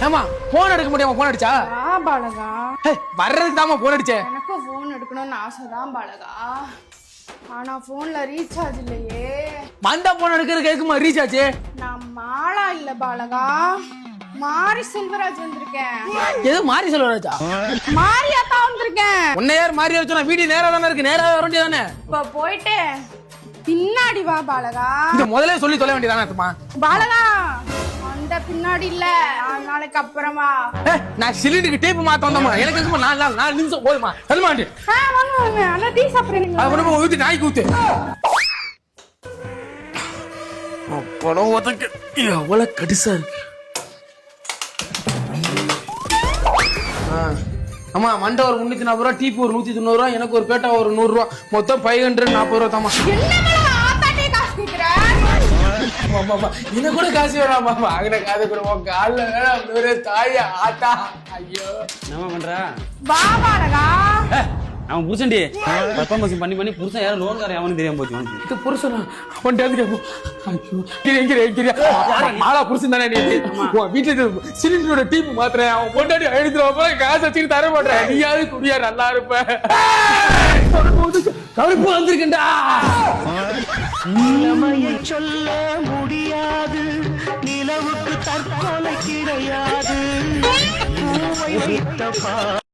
ஏமா போன் எடுக்க முடியாம போன் அடிச்சா பாலகா வர்றதுக்கு தாமா போன் அடிச்சேன். எனக்கும் போன் எடுக்கணும்னு ஆசைதான் பாலகா. ஆனா போன்ல ரீசார்ஜ் இல்லையே. வந்தா போன் எடுக்கிற கேக்குமா ரீசார்ஜ்? நான் மாலா இல்ல பாலகா, மாரி செல்வராஜ் வந்திருக்கேன். எது மாரி செல்வராஜா? மாரியாத்தா வந்திருக்கேன். உன்னை யார் மாரி வச்சா? வீடு நேரா தானே இருக்கு, நேரா வர வேண்டியதானே. இப்ப போயிட்டு பின்னாடி வா பாலகா. இத முதல்ல சொல்லி தொலை வேண்டியதானே பாலகா. அந்த பின்னாடி இல்ல, 4 நாளைக்கு அப்புறமா. நான் சிலிண்டருக்கு டேப் மாத்த வந்தமா, எனக்கு எதுமா 4 நிமிஷம் போதுமா? சொல்லுமாண்டி. வாங்க வாங்க, அண்ணா டீ சாப்பிடுறீங்களா? அது ஒண்ணு ஊத்தி நாய்க்கு ஊத்து. படம் ஒதுக்கு எவ்வளவு கடிசா இருக்கு. ஆமா மண்டை ஒரு 340 ரூபா, டீப்பு ஒரு 190 ரூபா, எனக்கு ஒரு பேட்டா ஒரு 100 ரூபா, மொத்தம் 540 ரூபா தாமா. என்ன கூட காசு வேணாமா, வாங்கின காசு கூட கால தாயா ஆத்தா. ஐயோ என்ன பண்ற? வா பாலகா. அவன் புருஷன்டி பர்ஃபார்மன்ஸ் பண்ணி பண்ணி புருஷன் யாரும் லோன்காரன் அவனு தெரியாம போச்சு. இது புருஷனா? மாலா புருஷன் தானே நீ? வீட்டுல சிலிண்டரோட டீப் மாத்திரேன், அவன் பொண்டாடி எழுதுறப்ப காசு வச்சுட்டு தர மாட்டேன். நீயாவது குடியா நல்லா இருப்ப. கருப்பு வந்திருக்கா. நிலைமையை சொல்ல முடியாது, நிலவுக்கு தற்கொலை கிடையாது.